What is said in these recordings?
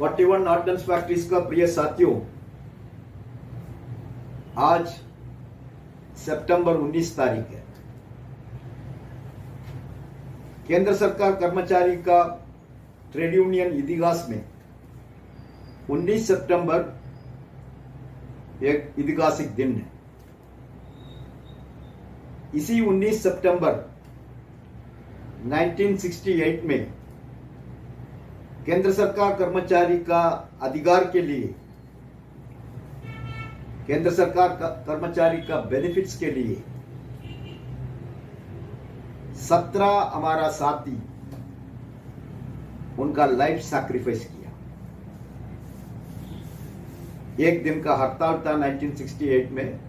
41 ordinance factories का प्रिय साथियों, आज सितंबर 19 तारीख है। केंद्र सरकार कर्मचारी का ट्रेड यूनियन इतिहास में 19 सितंबर एक ऐतिहासिक दिन है। इसी 19 सितंबर 1968 में केंद्र सरकार कर्मचारी का अधिकार के लिए, केंद्र सरकार कर्मचारी का बेनिफिट्स के लिए 17 हमारा साथी उनका लाइफ सैक्रिफाइस किया। एक दिन का हड़ताल था 1968 में।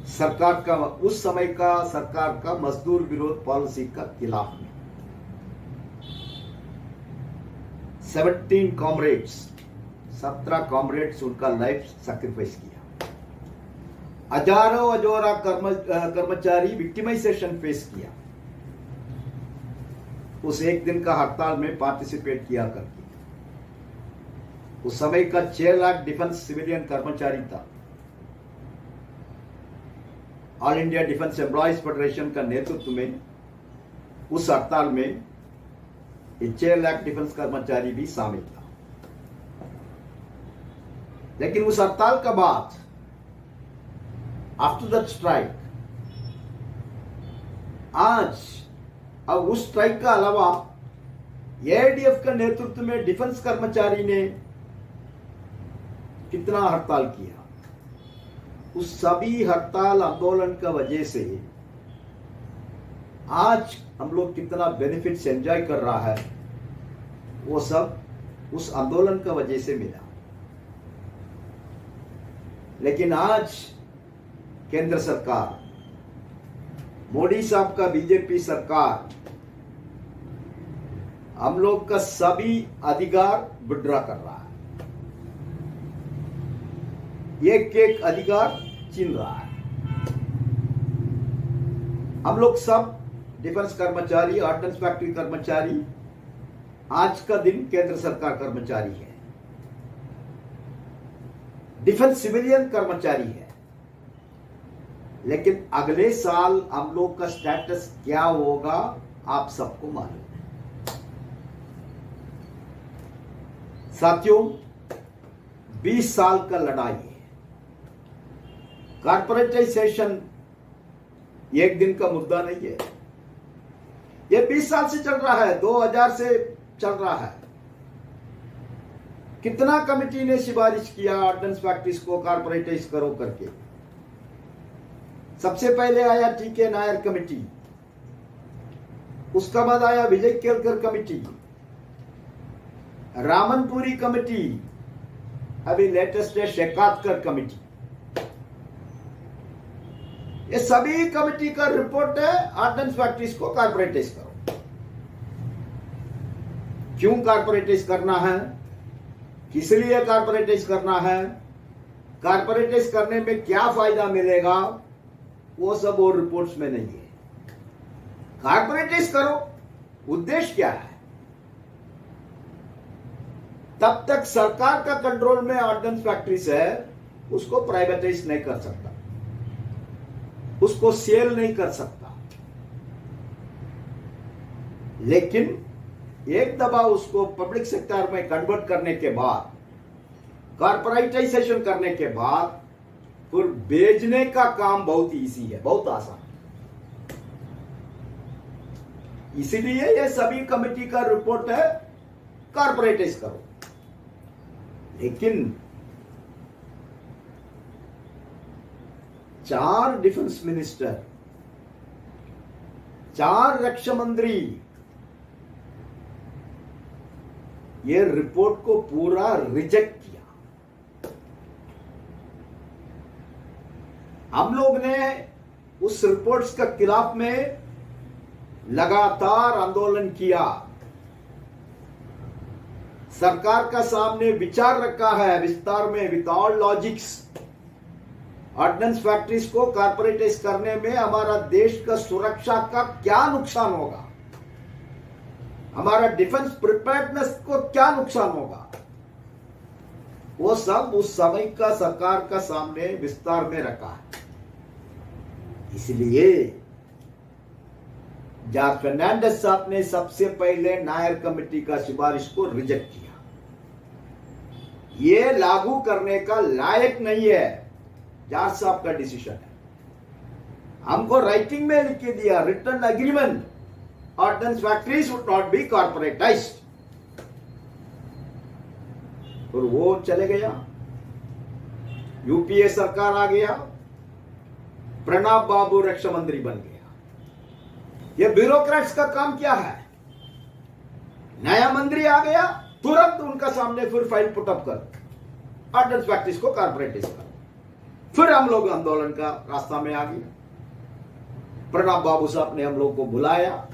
सरकार का, उस समय का सरकार का मजदूर विरोध पॉलिसी का खिलाफ में 17 कॉमरेड्स, 17 कॉमरेड्स उनका लाइफ सैक्रिफाइस किया। हजारों कर्मचारी विक्टिमाइजेशन फेस किया उस एक दिन का हड़ताल में पार्टिसिपेट किया करके। उस समय का 6 लाख डिफेंस सिविलियन कर्मचारी था। All India defence employees federation का नेतृत्व में उस हड़ताल में 6 लाख डिफेंस कर्मचारी भी शामिल था। लेकिन उस हड़ताल का बाद, आफ्टर दैट स्ट्राइक, आज अब उस स्ट्राइक का अलावा एआईडीएफ के नेतृत्व में डिफेंस कर्मचारी ने कितना हड़ताल किया। उस सभी हड़ताल आंदोलन का वजह से आज हम लोग कितना बेनिफिट्स एंजॉय कर रहा है, वो सब उस आंदोलन का वजह से मिला। लेकिन आज केंद्र सरकार, मोदी साहब का बीजेपी सरकार हम लोग का सभी अधिकार विड्रॉ कर रहा है। एक एक अधिकार छीन रहा है। हम लोग सब डिफेंस कर्मचारी, ऑर्डिनेंस फैक्ट्री कर्मचारी, आज का दिन केंद्र सरकार कर्मचारी है, डिफेंस सिविलियन कर्मचारी है। लेकिन अगले साल हम लोग का स्टेटस क्या होगा आप सबको मालूम है। साथियों, 20 साल का लड़ाई है। कॉर्पोरेटाइजेशन एक दिन का मुद्दा नहीं है। ये 20 साल से चल रहा है, 2000 से चल रहा है। कितना कमिटी ने सिफारिश किया ऑर्डिनेंस फैक्ट्रीज को कॉर्पोरेटाइज करो करके। सबसे पहले आया टीके नायर कमिटी, उसका बाद आया विजय केलकर कमिटी, रामनपुरी कमिटी, अभी लेटेस्ट है शेखावत कमिटी। ये सभी कमिटी का रिपोर्ट है ऑर्डिनेंस फैक्ट्रीज को कॉर्पोरेटाइज करो। क्यों कॉर्पोरेटाइज करना है, किस लिए कॉर्पोरेटाइज करना है, कॉर्पोरेटाइज करने में क्या फायदा मिलेगा, वो सब और रिपोर्ट्स में नहीं है। कॉर्पोरेटाइज करो, उद्देश्य क्या है? तब तक सरकार का कंट्रोल में ऑर्डिनेंस फैक्ट्रीज है, उसको प्राइवेटाइज नहीं कर सकता, उसको सेल नहीं कर सकता। लेकिन एक दफा उसको पब्लिक सेक्टर में कन्वर्ट करने के बाद, कॉर्पोरेटाइजेशन करने के बाद, फिर बेचने का काम बहुत इजी है, बहुत आसान। इसीलिए ये सभी कमेटी का रिपोर्ट है कॉर्पोरेटाइज करो। लेकिन 4 डिफेंस मिनिस्टर, 4 रक्षा मंत्री ये रिपोर्ट को पूरा रिजेक्ट किया। हम लोग ने उस रिपोर्ट्स के खिलाफ में लगातार आंदोलन किया। सरकार का सामने विचार रखा है विस्तार में, विदाउट लॉजिक्स। ऑर्डिनेंस फैक्ट्रीज को कॉर्पोरेटाइज करने में हमारा देश का सुरक्षा का क्या नुकसान होगा, हमारा डिफेंस प्रिपेयर्डनेस को क्या नुकसान होगा, वो सब उस समय का सरकार का सामने विस्तार में रखा है। इसलिए जॉर्ज फर्नांडिस साहब ने सबसे पहले नायर कमेटी का सिफारिश को रिजेक्ट किया। ये लागू करने का लायक नहीं है, जॉर्ज साहब का डिसीजन है। हमको राइटिंग में लिख के दिया, written agreement, ordinance factories would not be corporatized. और वो चले गया, यूपीए सरकार आ गया, प्रणब बाबू रक्षा मंत्री बन गया। ये ब्यूरोक्रेट्स का काम क्या है? नया मंत्री आ गया, तुरंत उनका सामने फिर फाइल पुटअप कर ऑर्डिनेंस फैक्ट्रीज को कॉर्पोरेटाइज कर। फिर हम लोग आंदोलन का रास्ता में आ गए। प्रणब बाबू साहब ने हम लोग को बुलाया,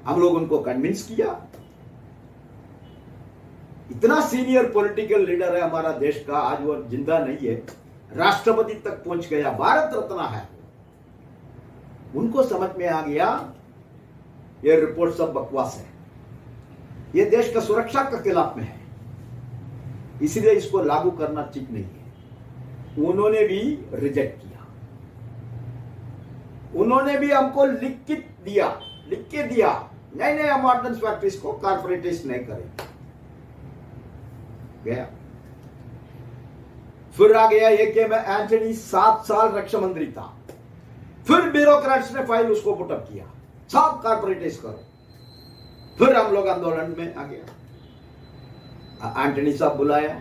हम लोग उनको कन्विंस किया। इतना सीनियर पॉलिटिकल लीडर है हमारा देश का, आज वो जिंदा नहीं है, राष्ट्रपति तक पहुंच गया, भारत रत्न है। उनको समझ में आ गया ये रिपोर्ट सब बकवास है, ये देश का सुरक्षा के खिलाफ में है, इसलिए इसको लागू करना ठीक नहीं है। उन्होंने भी रिजेक्ट किया। उन्होंने भी हमको लिख के दिया, नहीं हम ऑर्डिनेंस फैक्ट्रीज को कॉर्पोरेटाइज नहीं करेंगे। गया। फिर आ गया ये कि मैं एंटनी 7 साल रक्षा मंत्री था। फिर ब्यूरोक्रेट्स ने फाइल उसको पुटअप किया, सब कॉर्पोरेटाइज करो। फिर हम लोग आंदोलन में आ गया। एंटनी साहब बुलाया,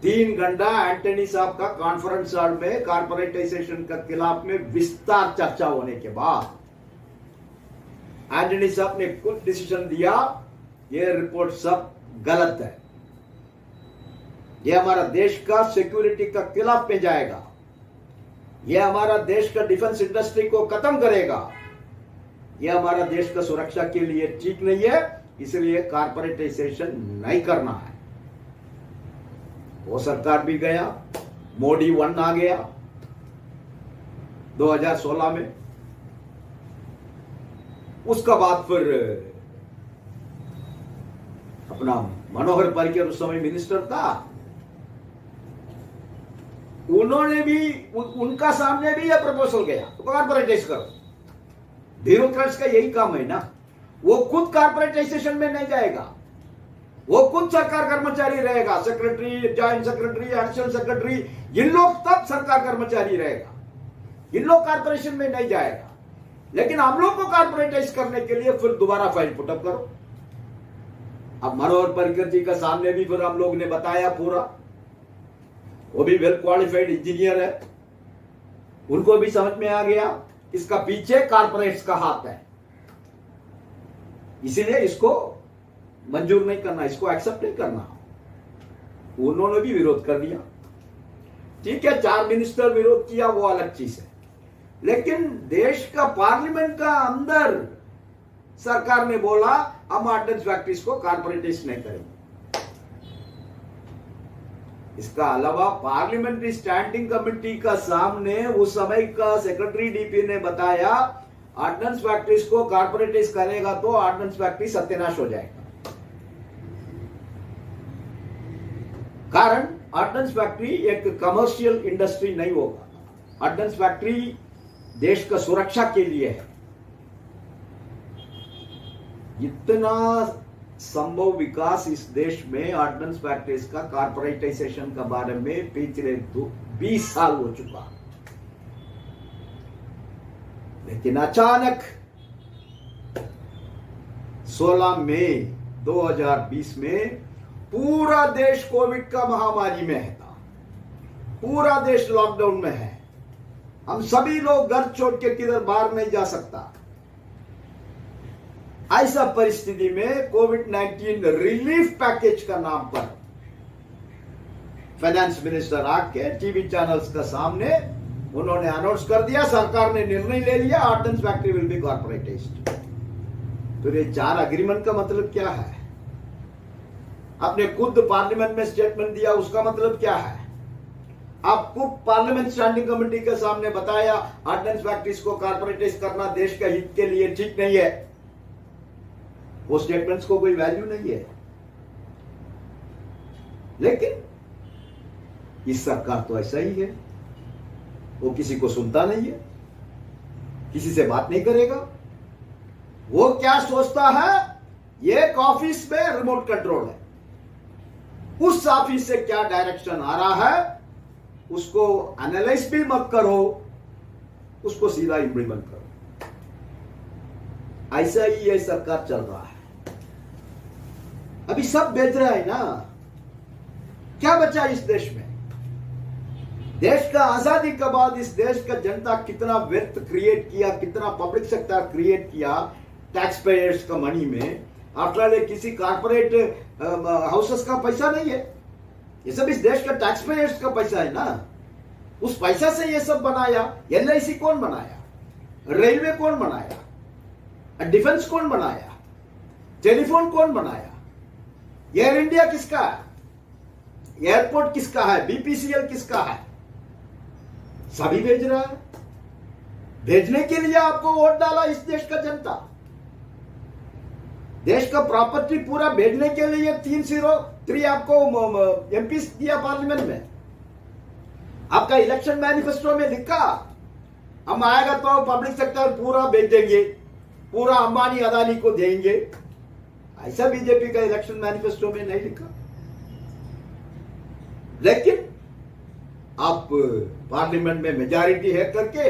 3 घंटा एंटनी साहब का कॉन्फ्रेंस हॉल में कॉर्पोरेटाइजेशन के खिलाफ में विस्तार चर्चा होने के बाद एंटनी साहब ने कुछ डिसीजन दिया, ये रिपोर्ट सब गलत है, ये हमारा देश का सिक्योरिटी का खिलाफ में जाएगा, ये हमारा देश का डिफेंस इंडस्ट्री को खत्म करेगा, ये हमारा देश का सुरक्षा के लिए ठीक नहीं है, इसलिए कॉर्पोरेटाइजेशन नहीं करना है। वो सरकार भी गया, मोदी 1 आ गया 2016 में। उसका बाद फिर अपना मनोहर पर्रिकर उस समय मिनिस्टर था, उन्होंने भी उनका सामने भी यह प्रपोजल गया, तो कॉर्पोरेटाइज करो। ब्यूरोक्रेट्स का यही काम है ना, वो खुद कॉर्पोरेटाइजेशन में नहीं जाएगा, वो खुद सरकार कर्मचारी रहेगा, secretary, joint secretary, additional secretary, इन लोग तब सरकार कर्मचारी रहेगा, इन लोग कॉर्पोरेशन में नहीं जाएगा। लेकिन हम लोग को कॉर्पोरेटाइज करने के लिए फिर दोबारा फाइल पुटअप करो। अब मनोहर पर्रिकर जी का सामने भी फिर हम लोग ने बताया पूरा, वो भी वेल क्वालिफाइड इंजीनियर है, उनको भी समझ में आ गया इसका पीछे कॉर्पोरेट्स का हाथ है, इसीलिए इसको मंजूर नहीं करना, इसको एक्सेप्ट नहीं करना। उन्होंने भी विरोध कर दिया। ठीक है, 4 मिनिस्टर विरोध किया, वो अलग चीज है, लेकिन देश का पार्लियामेंट का अंदर सरकार ने बोला हम ऑर्डिनेंस फैक्ट्रीज को कॉर्पोरेटाइज नहीं करेंगे। इसका अलावा पार्लियामेंट्री स्टैंडिंग कमेटी का सामने उस समय का सेक्रेटरी डीपी ने बताया ऑर्डिनेंस फैक्ट्रीज को कॉर्पोरेटाइज करेगा तो ऑर्डिनेंस फैक्ट्री सत्यानाश हो जाएगा। कारण ऑर्डिनेंस फैक्ट्री एक कमर्शियल इंडस्ट्री नहीं होगा, ऑर्डिनेंस फैक्ट्री देश का सुरक्षा के लिए है। इतना संभव विकास इस देश में ऑर्डिनेंस फैक्ट्रीज का कॉर्पोरेटाइजेशन के बारे में पिछले 20 साल हो चुका, लेकिन अचानक 16 मई 2020 में पूरा देश कोविड का महामारी में था, पूरा देश लॉकडाउन में है, हम सभी लोग घर छोड़ के किधर बाहर नहीं जा सकता। ऐसा परिस्थिति में कोविड-19 रिलीफ पैकेज का नाम पर फाइनेंस मिनिस्टर आके टीवी चैनल्स का सामने उन्होंने अनाउंस कर दिया, सरकार ने निर्णय ले लिया ordnance factory will be corporatised. तो ये 4 अग्रीमेंट का मतलब क्या है? आपने खुद पार्लियामेंट में स्टेटमेंट दिया, उसका मतलब क्या है? आपको पार्लियामेंट स्टैंडिंग कमेटी के सामने बताया ऑर्डिनेंस फैक्ट्रीज को कॉर्पोरेटाइज करना देश का हित के लिए ठीक नहीं है, वो स्टेटमेंट्स को कोई वैल्यू नहीं है। लेकिन इस सरकार तो ऐसा ही है, वो किसी को सुनता नहीं है, किसी से बात नहीं करेगा। वो क्या सोचता है, एक ऑफिस में रिमोट कंट्रोल है, उस ऑफिस से क्या डायरेक्शन आ रहा है उसको एनालाइज भी मत करो, उसको सीधा इंप्लीमेंट करो। ऐसा ही ये सरकार चल रहा है। अभी सब बेच रहा है ना, क्या बचा इस देश में? देश का आजादी के बाद इस देश का जनता कितना वेल्थ क्रिएट किया, कितना पब्लिक सेक्टर क्रिएट किया टैक्स पेयर्स का मनी में। आफ्टर ऑल किसी कारपोरेट हाउसेस का पैसा नहीं है, ये सब इस देश का टैक्स पेयर्स का पैसा है ना। उस पैसा से ये सब बनाया। LIC कौन बनाया? रेलवे कौन बनाया? डिफेंस कौन बनाया? टेलीफोन कौन बनाया? एयर इंडिया किसका है? एयरपोर्ट किसका है? BPCL किसका है? सभी भेज रहा है। भेजने के लिए आपको वोट डाला इस देश का जनता। देश का प्रॉपर्टी पूरा भेजने के लिए 303 आपको MP दिया पार्लियामेंट में। आपका इलेक्शन मैनिफेस्टो में लिखा हम आएगा तो पब्लिक सेक्टर पूरा भेज देंगे, पूरा अंबानी अदानी को देंगे। ऐसा बीजेपी का इलेक्शन मैनिफेस्टो में नहीं लिखा। लेकिन आप पार्लियामेंट में मेजॉरिटी है करके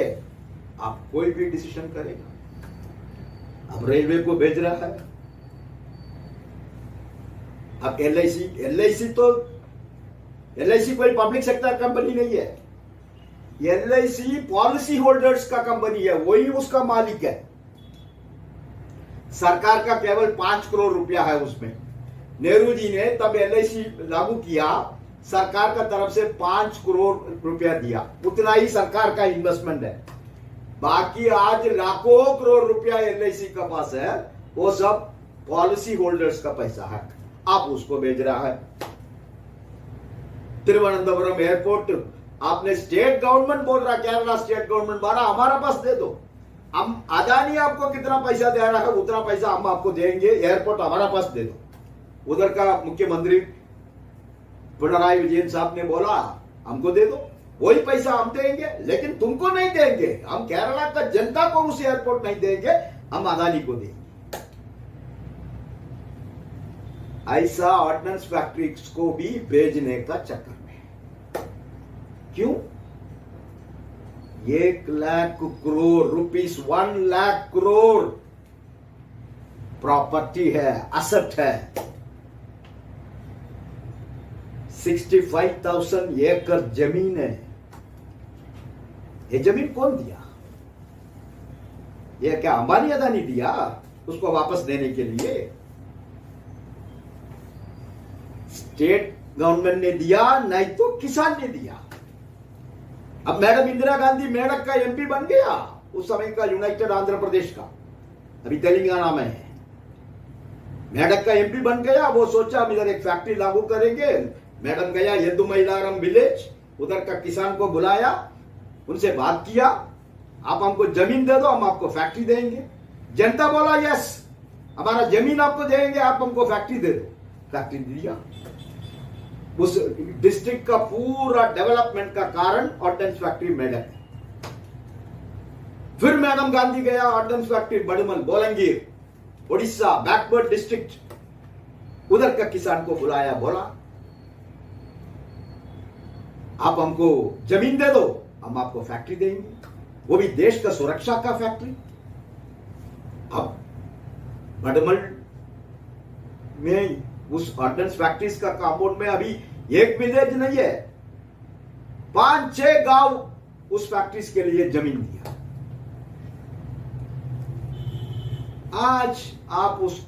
आप कोई भी डिसीजन करेगा। अब रेलवे को भेज रहा है। अब LIC कोई पब्लिक सेक्टर कंपनी नहीं है। LIC पॉलिसी होल्डर्स का कंपनी है, वही उसका मालिक है। सरकार का केवल 5 करोड़ रुपया है उसमें। नेहरू जी ने तब LIC लागू किया, सरकार का तरफ से 5 करोड़ रुपया दिया, उतना ही सरकार का इन्वेस्टमेंट है। बाकी आज लाखों करोड़ रुपया LIC का पास है, वो सब पॉलिसी होल्डर्स का पैसा है। आप उसको भेज रहा है। तिरुवनंतपुरम एयरपोर्ट आपने स्टेट गवर्नमेंट बोल रहा, केरला स्टेट गवर्नमेंट बोल रहा हमारा पास दे दो। हम अदानी आपको कितना पैसा दे रहा है उतना पैसा हम आपको देंगे, एयरपोर्ट हमारा पास दे दो। उधर का मुख्यमंत्री पिनराई विजयन साहब ने बोला हमको दे दो, वही पैसा हम देंगे, लेकिन तुमको नहीं देंगे। हम केरला का जनता को उस एयरपोर्ट नहीं देंगे, हम अदानी को देंगे। ऐसा ऑर्डिनेंस फैक्ट्रीज को भी भेजने का चक्कर में। क्यों? 1 लाख करोड़ रुपीस, 1 लाख करोड़ प्रॉपर्टी है, असेट है। 65,000 एकड़ जमीन है। ये जमीन कौन दिया? ये क्या अंबानी अदानी दिया उसको वापस देने के लिए? स्टेट गवर्नमेंट ने दिया, नहीं तो किसान ने दिया। अब मैडम इंदिरा गांधी मेडक का MP बन गया, उस समय का यूनाइटेड आंध्र प्रदेश का, अभी तेलंगाना में है। मेडक का MP बन गया, वो सोचा हम इधर एक फैक्ट्री लागू करेंगे। मैडम गया यदुमैलारम विलेज, उधर का किसान को बुलाया, उनसे बात किया, आप हमको जमीन दे दो, हम आपको फैक्ट्री देंगे। जनता बोला यस, हमारा जमीन आपको देंगे, आप हमको फैक्ट्री दे दो। फैक्ट्री दिया। उस डिस्ट्रिक्ट का पूरा डेवलपमेंट का कारण ऑर्डिनेंस फैक्ट्री मेडक है। फिर मैडम गांधी गया ordinance factory Badmal, Bolangir, Orissa, backward district, उधर का किसान को बुलाया, बोला आप हमको जमीन दे दो, हम आपको फैक्ट्री देंगे, वो भी देश का सुरक्षा का फैक्ट्री। अब बड़मल में उस ऑर्डिनेंस फैक्ट्रीज का कंपाउंड में अभी एक विलेज नहीं है, 5-6 गांव उस फैक्ट्रीज के लिए जमीन दिया। आज आप उस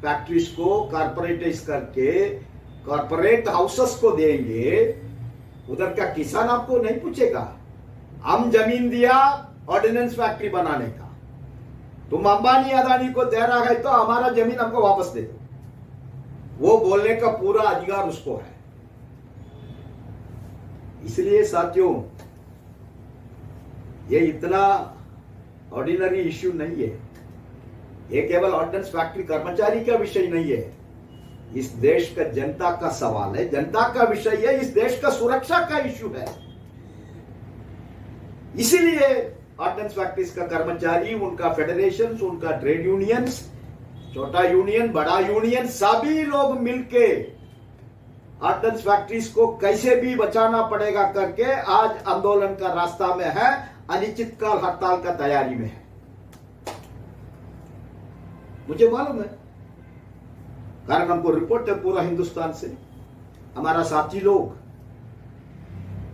फैक्ट्रीज को कारपोरेटाइज करके कॉर्पोरेट हाउसेस को देंगे, उधर का किसान आपको नहीं पूछेगा हम जमीन दिया ऑर्डिनेंस फैक्ट्री बनाने का, तुम अंबानी अदानी को दे रहा है तो हमारा जमीन हमको वापस दे दो। वो बोलने का पूरा अधिकार उसको है। इसलिए साथियों, ये इतना ऑर्डिनरी इश्यू नहीं है। ये केवल ऑर्डिनेंस फैक्ट्री कर्मचारी का विषय नहीं है, इस देश का जनता का सवाल है, जनता का विषय है, इस देश का सुरक्षा का इश्यू है। इसीलिए ऑर्डिनेंस फैक्ट्रीज का कर्मचारी, उनका फेडरेशन, उनका ट्रेड यूनियंस, छोटा यूनियन, बड़ा यूनियन, सभी लोग मिलके ऑर्डिनेंस फैक्ट्रीज को कैसे भी बचाना पड़ेगा करके आज आंदोलन का रास्ता में है, अनिश्चितकाल हड़ताल का तैयारी में है। मुझे मालूम है, कारण हमको रिपोर्ट है पूरा हिंदुस्तान से। हमारा साथी लोग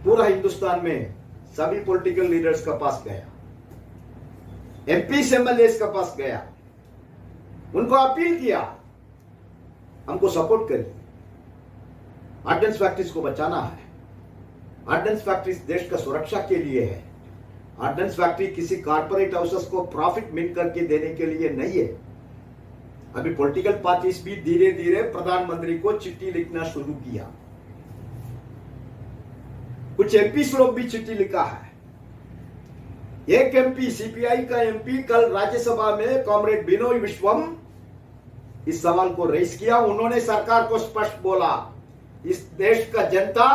पूरा हिंदुस्तान में सभी पॉलिटिकल लीडर्स का पास गया, एमपी एमएलए का पास गया, उनको अपील किया, हमको सपोर्ट करिए, ऑर्डिनेंस फैक्ट्रीज को बचाना है। ऑर्डिनेंस फैक्ट्रीज देश का सुरक्षा के लिए है। ऑर्डिनेंस फैक्ट्री किसी कारपोरेट हाउसेस को प्रॉफिट मिल करके देने के लिए नहीं है। अभी पॉलिटिकल पार्टीज भी धीरे धीरे प्रधानमंत्री को चिट्ठी लिखना शुरू किया, कुछ एमपी लोग भी चिट्ठी लिखा है। एक एमपी, सीपीआई का एमपी कल राज्यसभा में कॉमरेड बिनोय विश्वम इस सवाल को रेज किया। उन्होंने सरकार को स्पष्ट बोला, इस देश का जनता,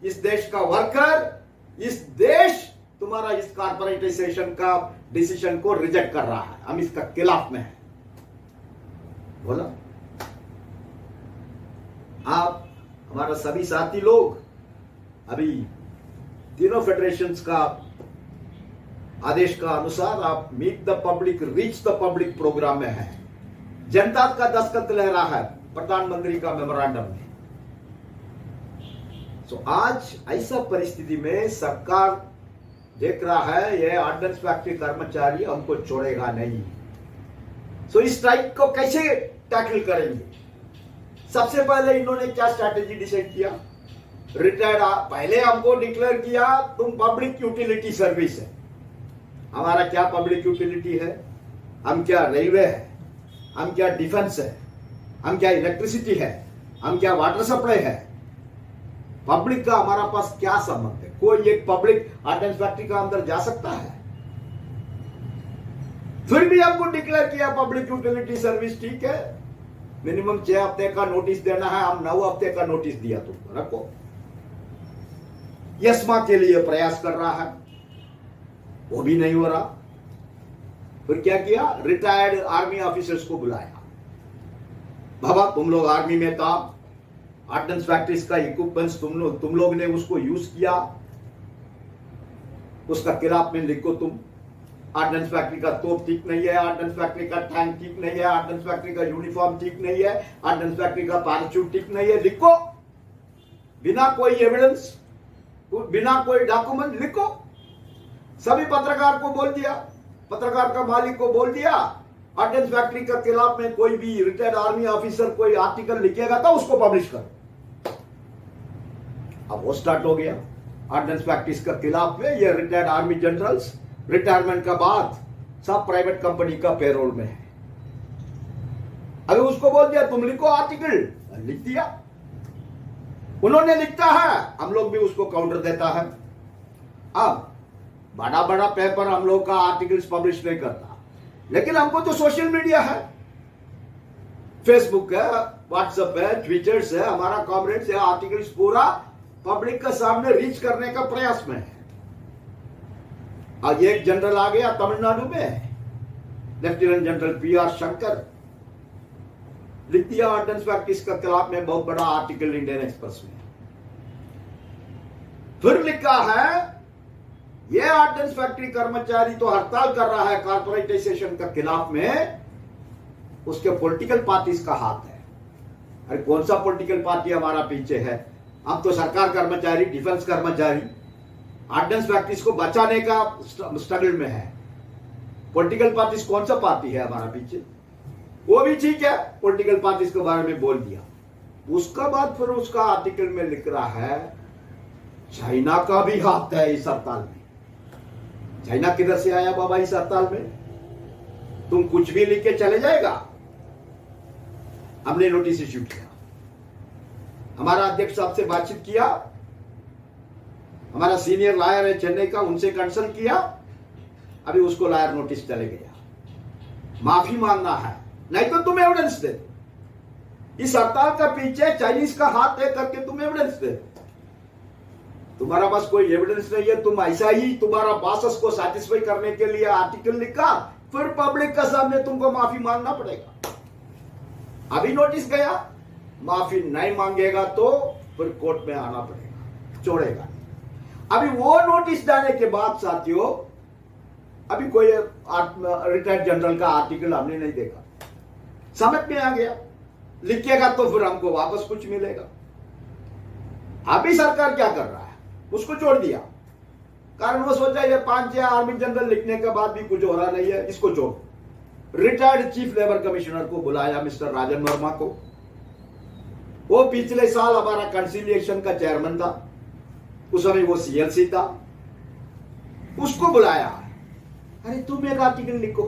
इस देश का वर्कर, इस देश तुम्हारा इस कारपोरेटाइजेशन का डिसीजन को रिजेक्ट कर रहा है, हम इसका खिलाफ में है। बोला आप, हमारा सभी साथी लोग अभी तीनों फेडरेशंस का आदेश का अनुसार आप meet the public, reach the public program में है। जनता का दस्तखत लहरा है प्रधानमंत्री का मेमोरेंडम में। तो आज ऐसा परिस्थिति में सरकार देख रहा है ये ऑर्डिनेंस फैक्ट्री कर्मचारी हमको छोड़ेगा नहीं। सो इस स्ट्राइक को कैसे टैकल करेंगे? सबसे पहले इन्होंने क्या स्ट्रैटेजी डिसाइड किया? रिटायर्ड, पहले हमको डिक्लेयर किया तुम पब्लिक यूटिलिटी सर्विस है। हमारा क्या पब्लिक यूटिलिटी है? हम क्या रेलवे है, हम क्या डिफेंस है, हम क्या इलेक्ट्रिसिटी है, हम क्या वाटर सप्लाई है? पब्लिक का हमारा पास क्या संबंध है? कोई एक पब्लिक ऑर्डिनेंस फैक्ट्री का अंदर जा सकता है? फिर भी हमको डिक्लेयर किया पब्लिक यूटिलिटी सर्विस, ठीक है, मिनिमम 6 हफ्ते का नोटिस देना है, हम 9 हफ्ते का नोटिस दिया, तुमको रखो। यस्मा के लिए प्रयास कर रहा है, वो भी नहीं हो रहा। फिर क्या किया? रिटायर्ड आर्मी ऑफिसर्स को बुलाया, बाबा तुम लोग आर्मी में था, ऑर्डिनेंस फैक्ट्रीज का इक्विपमेंट्स तुम लोग ने उसको यूज किया, उसका खिलाफ में लिखो तुम। ऑर्डिनेंस फैक्ट्री का तोप ठीक नहीं है, ऑर्डिनेंस फैक्ट्री का टैंक ठीक नहीं है, ऑर्डिनेंस फैक्ट्री का यूनिफॉर्म ठीक नहीं है, ऑर्डिनेंस फैक्ट्री का पैराशूट ठीक नहीं है, लिखो। बिना कोई एविडेंस, बिना कोई डॉक्यूमेंट, लिखो। सभी पत्रकार को बोल दिया, पत्रकार का मालिक को बोल दिया, ऑर्डिनेंस फैक्ट्री के खिलाफ में कोई भी रिटायर्ड आर्मी ऑफिसर कोई आर्टिकल लिखेगा तो उसको पब्लिश करो। अब वो स्टार्ट हो गया ऑर्डिनेंस फैक्ट्रीज के खिलाफ में। ये रिटायर्ड आर्मी जनरल्स रिटायरमेंट का बाद सब प्राइवेट कंपनी का पेरोल में है। अभी उसको बोल दिया तुम लिखो आर्टिकल, लिख दिया। उन्होंने लिखता है, हम लोग भी उसको काउंटर देता है। अब बड़ा बड़ा पेपर हम लोग का आर्टिकल्स पब्लिश नहीं करता, लेकिन हमको तो सोशल मीडिया है, फेसबुक है, व्हाट्सएप है, ट्विटर है, हमारा कॉमरेड्स है, आर्टिकल्स पूरा पब्लिक का सामने रीच करने का प्रयास में है। आज एक जनरल आ गया तमिलनाडु में, लेफ्टिनेंट जनरल पीआर शंकर, लिख दिया ऑर्डिनेंस फैक्ट्रीज के खिलाफ में बहुत बड़ा आर्टिकल इंडियन एक्सप्रेस में। फिर लिखा है ये ऑर्डिनेंस फैक्ट्री कर्मचारी तो हड़ताल कर रहा है कारपोरेटाइजेशन के खिलाफ में, उसके पॉलिटिकल पार्टीज का हाथ है। अरे कौन सा पॉलिटिकल पार्टी हमारा पीछे है? हम तो सरकार कर्मचारी, डिफेंस कर्मचारी, ऑर्डिनेंस फैक्ट्रीज को बचाने का स्ट्रगल में है। पॉलिटिकल पार्टीज कौन सा पार्टी है हमारा पीछे? वो भी ठीक है, पॉलिटिकल पार्टीज के बारे में बोल दिया। उसका बाद फिर उसका आर्टिकल में लिख रहा है चाइना का भी हाथ है इस हड़ताल में। चाइना किधर से आया बाबा इस हड़ताल में? तुम कुछ भी लिख के चले जाएगा। हमने नोटिस इश्यू किया, हमारा अध्यक्ष साहब से बातचीत किया, हमारा सीनियर लॉयर है चेन्नई का, उनसे कंसल्ट किया। अभी उसको लॉयर नोटिस चले गया, माफी मांगना है, नहीं तो तुम एविडेंस दे। इस हड़ताल का पीछे चाइनीज का हाथ है करके तुम एविडेंस दे। तुम्हारा पास कोई एविडेंस नहीं है, तुम ऐसा ही तुम्हारा बॉसेस को सेटिस्फाई करने के लिए आर्टिकल लिखा, फिर पब्लिक का सामने तुमको माफी मांगना पड़ेगा। अभी नोटिस गया, माफी नहीं मांगेगा तो फिर कोर्ट में आना पड़ेगा, छोड़ेगा। अभी वो नोटिस जाने के बाद साथियों, अभी कोई रिटायर्ड जनरल का आर्टिकल हमने नहीं देखा, समझ में आ गया, लिखेगा तो फिर हमको वापस कुछ मिलेगा। अभी सरकार क्या कर रहा है, उसको छोड़ दिया, कारण वो सोचा ये 5-6 आर्मी जनरल लिखने के बाद भी कुछ हो रहा नहीं है, इसको छोड़। रिटायर्ड चीफ लेबर कमिश्नर को बुलाया, मिस्टर राजन वर्मा को। वो पिछले साल हमारा कंसिलिएशन का चेयरमैन था, उस समय वो सीएलसी था, उसको बुलाया। अरे तुम एक आर्टिकल लिखो,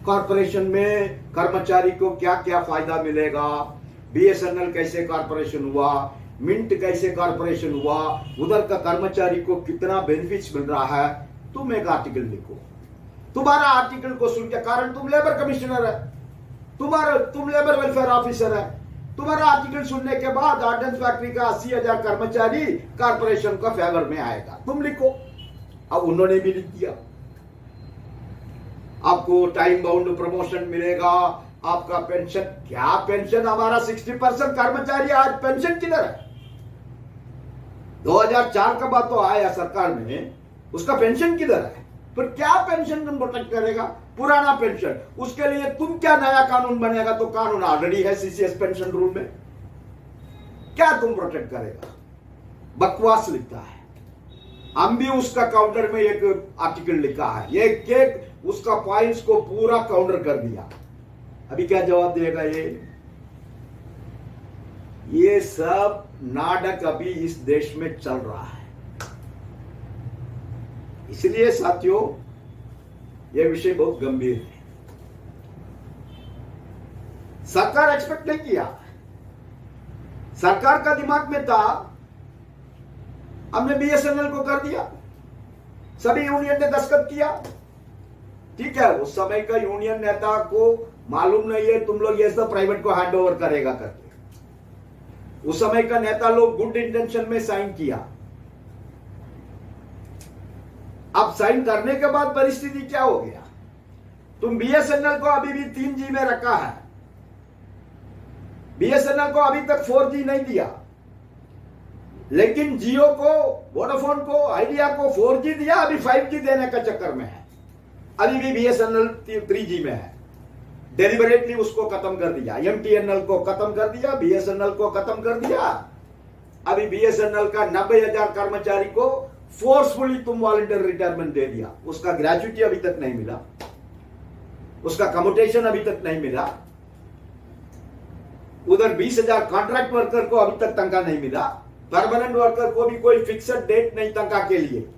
कॉर्पोरेशन में कर्मचारी को क्या क्या फायदा मिलेगा, बीएसएनएल कैसे कॉर्पोरेशन हुआ, मिंट कैसे कॉर्पोरेशन हुआ, उधर का कर्मचारी को कितना बेनिफिट्स मिल रहा है, तुम एक आर्टिकल लिखो। तुम्हारा आर्टिकल को सुन के, कारण तुम लेबर कमिश्नर है, तुम लेबर वेलफेयर ऑफिसर है, तुम्हारा आर्टिकल सुनने के बाद ऑर्डिनेंस फैक्ट्री का 80,000 कर्मचारी कॉर्पोरेशन का फेवर में आएगा, तुम लिखो। अब उन्होंने भी लिख दिया, आपको टाइम बाउंड प्रमोशन मिलेगा, आपका पेंशन, क्या पेंशन, हमारा 60% कर्मचारी आज पेंशन किधर है? 2004 का बात तो आया सरकार में, उसका पेंशन किधर है? फिर क्या पेंशन तुम प्रोटेक्ट करेगा? पुराना पेंशन, उसके लिए तुम क्या नया कानून बनेगा? तो कानून ऑलरेडी है सीसीएस पेंशन रूल में, क्या तुम प्रोटेक्ट करेगा? बकवास लिखता है। हम भी उसका काउंटर में एक आर्टिकल लिखा है, एक उसका पॉइंट्स को पूरा काउंटर कर दिया। अभी क्या जवाब देगा ये सब नाटक अभी इस देश में चल रहा है। इसलिए साथियों, यह विषय बहुत गंभीर है। सरकार एक्सपेक्ट नहीं किया, सरकार का दिमाग में था हमने बीएसएनएल को कर दिया, सभी यूनियन ने दस्तखत किया, ठीक है। उस समय का यूनियन नेता को मालूम नहीं है तुम लोग ये सब प्राइवेट को हैंड ओवर करेगा करके। उस समय का नेता लोग गुड इंटेंशन में साइन किया। अब साइन करने के बाद परिस्थिति क्या हो गया? तुम बीएसएनएल को अभी भी 3G में रखा है, बीएसएनएल को अभी तक 4G नहीं दिया, लेकिन जियो को, वोडाफोन को, आइडिया को 4G दिया, अभी 5G देने का चक्कर में है। अभी भी बीएसएनएल 3G में है, डेलिबरेटली उसको खत्म कर दिया। एमटीएनएल को खत्म कर दिया, बीएसएनएल को खत्म कर दिया। अभी बीएसएनएल का 90,000 कर्मचारी को फोर्सफुली तुम वॉलंटियर रिटायरमेंट दे दिया, उसका ग्रेजुटी अभी तक नहीं मिला, उसका कम्यूटेशन अभी तक नहीं मिला। उधर 20,000 कॉन्ट्रैक्ट वर्कर को अभी तक तनख्वाह नहीं मिला, परमानेंट वर्कर को भी कोई फिक्स्ड डेट नहीं तनख्वाह के लिए।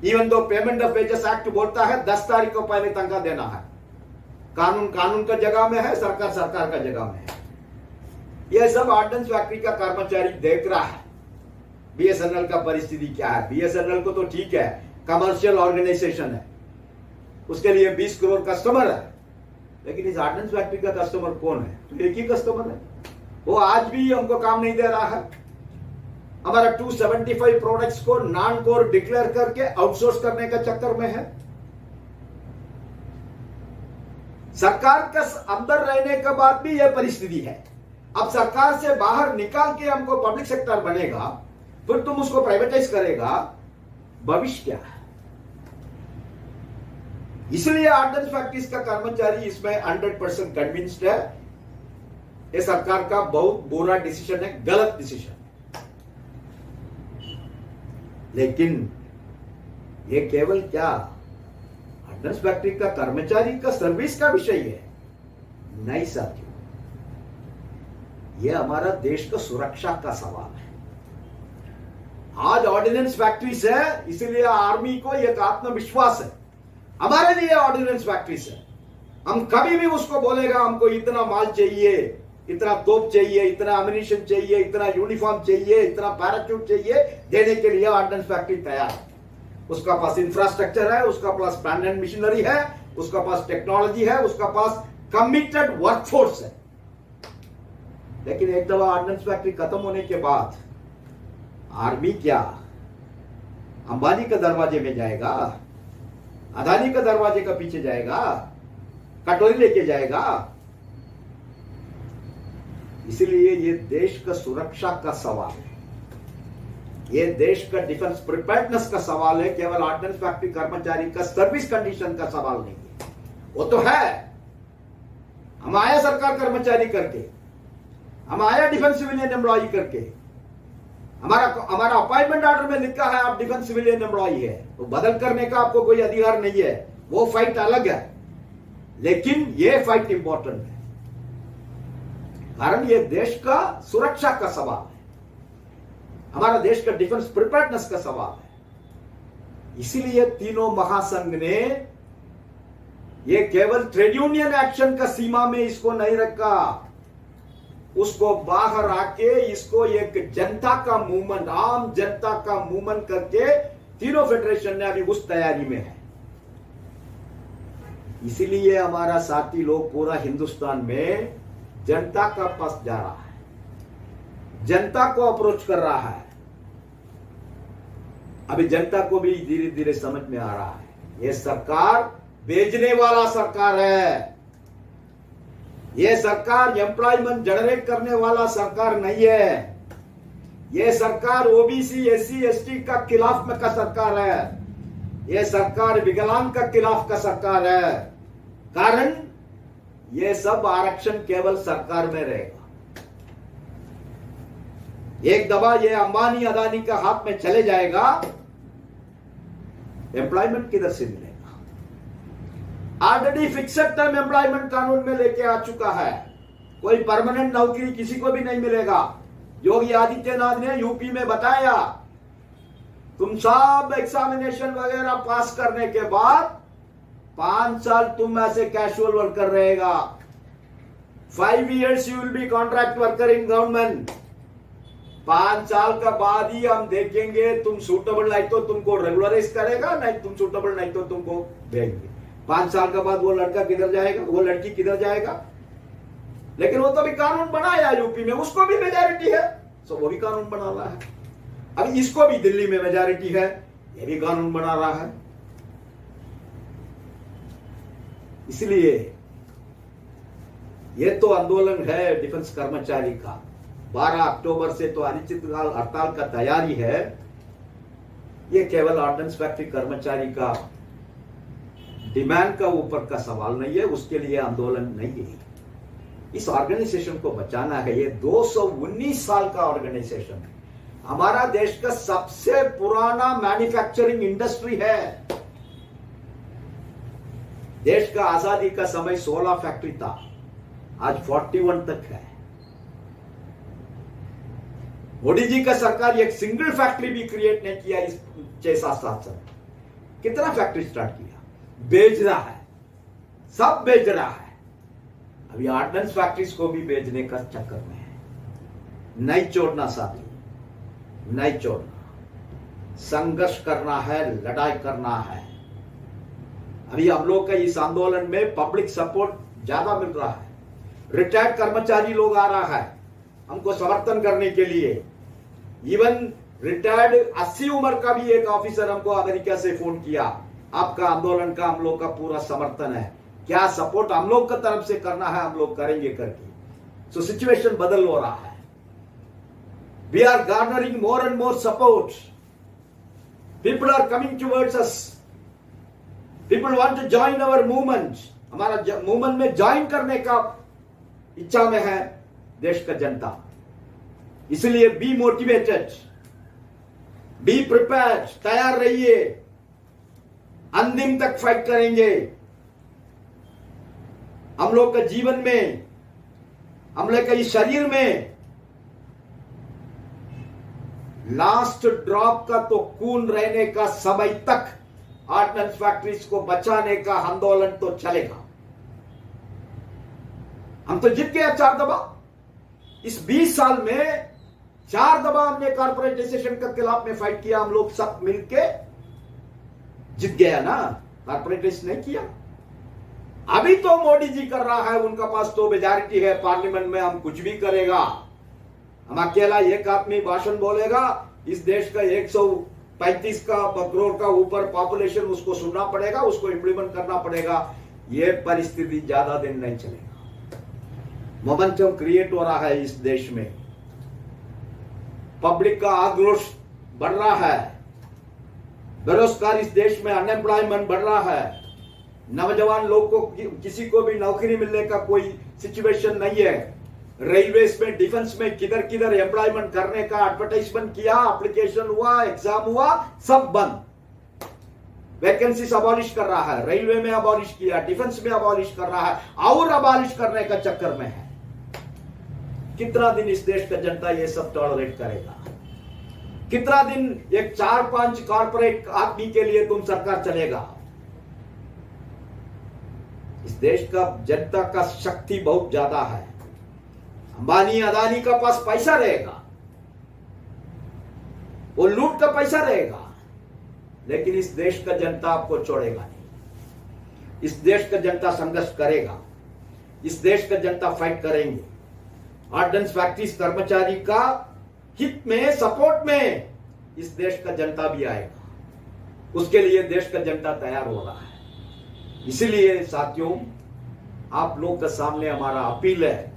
Even though payment of wages act बोलता है 10 तारीख को पहले तनख्वाह देना है। कानून का जगह में है, सरकार का जगह में है। यह सब ऑर्डिनेंस फैक्ट्री का कर्मचारी देख रहा है बीएसएनएल का परिस्थिति क्या है। बीएसएनएल को तो ठीक है, कमर्शियल ऑर्गेनाइजेशन है, उसके लिए 20 करोड़ कस्टमर है, लेकिन इस ऑर्डिनेंस फैक्ट्री का कस्टमर कौन है? तो एक ही कस्टमर है, वो आज भी हमको काम नहीं दे रहा है। हमारा 275 प्रोडक्ट्स को नॉन कोर डिक्लेयर करके आउटसोर्स करने का चक्कर में है। सरकार के अंदर रहने के बाद भी यह परिस्थिति है। अब सरकार से बाहर निकाल के हमको पब्लिक सेक्टर बनेगा, फिर तुम उसको प्राइवेटाइज करेगा, भविष्य क्या है? इसलिए ऑर्डिनेंस फैक्ट्रीज का कर्मचारी इसमें 100% कन्विंस्ड है ये सरकार का बहुत बुरा डिसीजन है, गलत डिसीजन। लेकिन ये केवल क्या ऑर्डिनेंस फैक्ट्री का कर्मचारी का सर्विस का विषय है? नहीं साथियों, ये हमारा देश का सुरक्षा का सवाल है। आज ऑर्डिनेंस फैक्ट्रीज है, इसलिए आर्मी को एक आत्मविश्वास है, हमारे लिए ऑर्डिनेंस फैक्ट्रीज है। हम कभी भी उसको बोलेगा हमको इतना माल चाहिए, इतना तोप चाहिए, इतना अम्युनिशन चाहिए, इतना यूनिफॉर्म चाहिए, इतना पैराशूट चाहिए, देने के लिए ऑर्डिनेंस फैक्ट्री तैयार है। उसका पास इंफ्रास्ट्रक्चर है, उसका पास प्लांट एंड मशीनरी है, उसका पास टेक्नोलॉजी है, उसका पास कमिटेड वर्कफोर्स है। लेकिन एक दफा ऑर्डिनेंस फैक्ट्री खत्म होने के बाद आर्मी क्या अंबानी का दरवाजे में जाएगा, अदानी का दरवाजे का पीछे जाएगा, कटोरी लेके जाएगा? इसलिए ये देश का सुरक्षा का सवाल है, ये देश का डिफेंस प्रिपेयर्डनेस का सवाल है, केवल ऑर्डिनेंस फैक्ट्री कर्मचारी का सर्विस कंडीशन का सवाल नहीं है। वो तो है, हम आया सरकार कर्मचारी करके, हम आया डिफेंस सिविलियन एम्प्लॉय करके, हमारा अपॉइंटमेंट ऑर्डर में लिखा है आप डिफेंस सिविलियन एम्प्लॉय है, तो बदल करने का आपको कोई अधिकार नहीं है, वो फाइट अलग है। लेकिन ये फाइट इंपॉर्टेंट है, कारण ये देश का सुरक्षा का सवाल है, हमारा देश का डिफेंस प्रिपेयर्डनेस का सवाल है। इसीलिए तीनों महासंघ ने ये केवल ट्रेड यूनियन एक्शन का सीमा में इसको नहीं रखा, उसको बाहर आके इसको एक जनता का मूवमेंट, आम जनता का मूवमेंट करके तीनों फेडरेशन ने अभी उस तैयारी में है। इसीलिए हमारा साथी लोग पूरा हिंदुस्तान में जनता का पास जा रहा है, जनता को अप्रोच कर रहा है। अभी जनता को भी धीरे धीरे समझ में आ रहा है ये सरकार बेचने वाला सरकार है, ये सरकार एम्प्लॉयमेंट जनरेट करने वाला सरकार नहीं है, ये सरकार ओबीसी एससी एसटी का खिलाफ में का सरकार है, ये सरकार विकलांग का खिलाफ का सरकार है। कारण ये सब आरक्षण केवल सरकार में रहेगा, एक दफा ये अंबानी अदानी का हाथ में चले जाएगा, एम्प्लॉयमेंट किधर से मिलेगा? ऑलरेडी फिक्स्ड टर्म एम्प्लॉयमेंट कानून में लेके आ चुका है, कोई परमानेंट नौकरी किसी को भी नहीं मिलेगा। योगी आदित्यनाथ ने यूपी में बताया, तुम सब एग्जामिनेशन वगैरह पास करने के बाद 5 साल तुम ऐसे कैजुअल वर्कर रहेगा, 5 years you will be contract worker in government. 5 साल का बाद ही हम देखेंगे तुम सूटेबल नहीं तो तुमको रेगुलराइज करेगा, नहीं तुम सूटेबल नहीं तो तुमको भेजेंगे। 5 साल के बाद वो लड़का किधर जाएगा, वो लड़की किधर जाएगा? लेकिन वो तो अभी कानून बनाया यूपी में, उसको भी मेजॉरिटी है, सो वो भी कानून बना रहा है। अभी इसको भी दिल्ली में मेजॉरिटी है, ये भी कानून बना रहा है। इसलिए ये तो आंदोलन है डिफेंस कर्मचारी का, 12 अक्टूबर से तो अनिश्चितकाल हड़ताल का तैयारी है। ये केवल ऑर्डिनेंस फैक्ट्री कर्मचारी का डिमांड का ऊपर का सवाल नहीं है, उसके लिए आंदोलन नहीं है। इस ऑर्गेनाइजेशन को बचाना है, ये 219 साल का ऑर्गेनाइजेशन है, हमारा देश का सबसे पुराना मैन्युफैक्चरिंग इंडस्ट्री है। देश का आजादी का समय 16 फैक्ट्री था, आज 41 तक है। मोदी जी का सरकार एक सिंगल फैक्ट्री भी क्रिएट नहीं किया इस 6-7 साल से। कितना फैक्ट्री स्टार्ट किया? बेच रहा है, सब बेच रहा है। अभी ऑर्डिनेंस फैक्ट्रीज को भी बेचने का चक्कर में है। नहीं छोड़ना साथी, नहीं छोड़ना, संघर्ष करना है, लड़ाई करना है। अभी हम लोग का इस आंदोलन में पब्लिक सपोर्ट ज्यादा मिल रहा है, रिटायर्ड कर्मचारी लोग आ रहा है हमको समर्थन करने के लिए। इवन रिटायर्ड 80 उम्र का भी एक ऑफिसर हमको अमेरिका से फोन किया, आपका आंदोलन का हम लोग का पूरा समर्थन है, क्या सपोर्ट हम लोग का तरफ से करना है हम लोग करेंगे करके। सो सिचुएशन बदल हो रहा है, we are garnering more and more support, people are coming towards us, people want to join our movement. हमारा मूवमेंट में ज्वाइन करने का इच्छा में है देश का जनता। इसलिए बी मोटिवेटेड, बी प्रिपेयर्ड, तैयार रहिए, अंतिम तक फाइट करेंगे। हम लोग का जीवन में, हम लोग का इस शरीर में लास्ट ड्रॉप का तो खून रहने का समय तक ऑर्डिनेंस फैक्ट्रीज को बचाने का आंदोलन तो चलेगा। हम तो जीत गया 4 दफा, इस 20 साल में 4 दफा हमने कॉर्पोरेटाइजेशन के खिलाफ में फाइट किया, हम लोग सब मिलके जीत गया ना, कॉर्पोरेटाइज नहीं किया। अभी तो मोदी जी कर रहा है, उनका पास तो मेजॉरिटी है पार्लियामेंट में, हम कुछ भी करेगा, हम अकेला एक आदमी भाषण बोलेगा, इस देश का 135 करोड़ का ऊपर पॉपुलेशन, उसको सुनना पड़ेगा, उसको इंप्लीमेंट करना पड़ेगा। ये परिस्थिति ज्यादा दिन नहीं चलेगा। मोमेंटम क्रिएट हो रहा है इस देश में, पब्लिक का आक्रोश बढ़ रहा है, बेरोजगार इस देश में, अनएम्प्लॉयमेंट बढ़ रहा है, नौजवान लोग को किसी को भी नौकरी मिलने का कोई सिचुएशन नहीं है। रेलवेज में, डिफेंस में किधर किधर एम्प्लॉयमेंट करने का एडवर्टाइजमेंट किया, एप्लीकेशन हुआ, एग्जाम हुआ, सब बंद। वैकेंसीज अबॉलिश कर रहा है, रेलवे में अबॉलिश किया, डिफेंस में अबॉलिश कर रहा है और अबॉलिश करने का चक्कर में है। कितना दिन इस देश का जनता ये सब टॉलरेट करेगा? कितना दिन एक 4-5 कॉर्पोरेट आदमी के लिए तुम सरकार चलेगा? इस देश का जनता का शक्ति बहुत ज्यादा है। अंबानी अदानी का पास पैसा रहेगा, वो लूट का पैसा रहेगा, लेकिन इस देश का जनता आपको छोड़ेगा नहीं। इस देश का जनता संघर्ष करेगा, इस देश का जनता फाइट करेंगे। ऑर्डिनेंस फैक्ट्रीज कर्मचारी का हित में, सपोर्ट में इस देश का जनता भी आएगा। उसके लिए देश का जनता तैयार हो रहा है। इसलिए साथियों, आप लोग के सामने हमारा अपील है,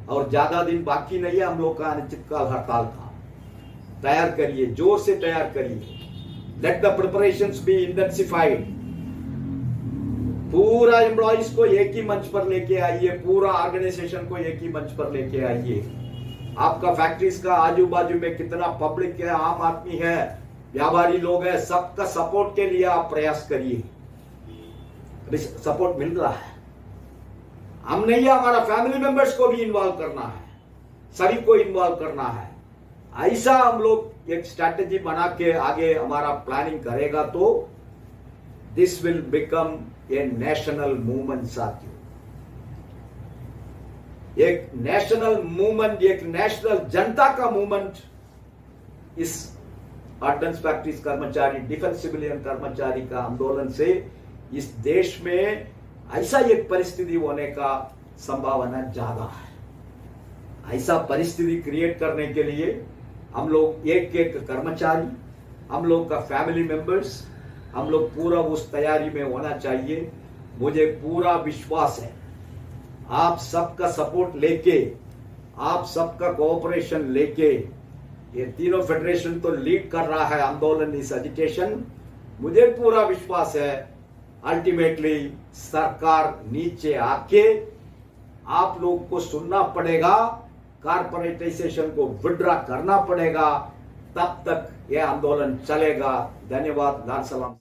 और ज्यादा दिन बाकी नहीं है हम लोग का अनिश्चितकाल हड़ताल का। तैयार करिए, जोर से तैयार करिए। Let the preparations be intensified. पूरा एम्प्लॉइज को एक ही मंच पर लेके आइए, पूरा ऑर्गेनाइजेशन को एक ही मंच पर लेके आइए। आपका फैक्ट्रीज का आजू बाजू में कितना पब्लिक है, आम आदमी है, व्यापारी लोग है, सबका सपोर्ट के लिए आप प्रयास करिए। सपोर्ट मिल रहा है, हम नहीं है, हमारा फैमिली मेंबर्स को भी इन्वॉल्व करना है, सभी को इन्वॉल्व करना है। ऐसा हम लोग एक स्ट्रैटेजी बना के आगे हमारा प्लानिंग करेगा तो this will become a national movement. साथियों, एक नेशनल मूवमेंट, एक नेशनल जनता का मूवमेंट इस ऑर्डिनेंस फैक्ट्रीज कर्मचारी, डिफेंस सिविलियन कर्मचारी का आंदोलन से इस देश में ऐसा एक परिस्थिति होने का संभावना ज्यादा है। ऐसा परिस्थिति क्रिएट करने के लिए हम लोग एक एक कर्मचारी, हम लोग का फैमिली मेंबर्स, हम लोग पूरा उस तैयारी में होना चाहिए। मुझे पूरा विश्वास है, आप सबका सपोर्ट लेके, आप सबका कोऑपरेशन लेके, ये तीनों फेडरेशन तो लीड कर रहा है आंदोलन, इस एजिटेशन। मुझे पूरा विश्वास है अल्टीमेटली सरकार नीचे आके आप लोग को सुनना पड़ेगा, कारपोरेटाइजेशन को विड्रॉ करना पड़ेगा, तब तक यह आंदोलन चलेगा। धन्यवाद। लाल सलाम।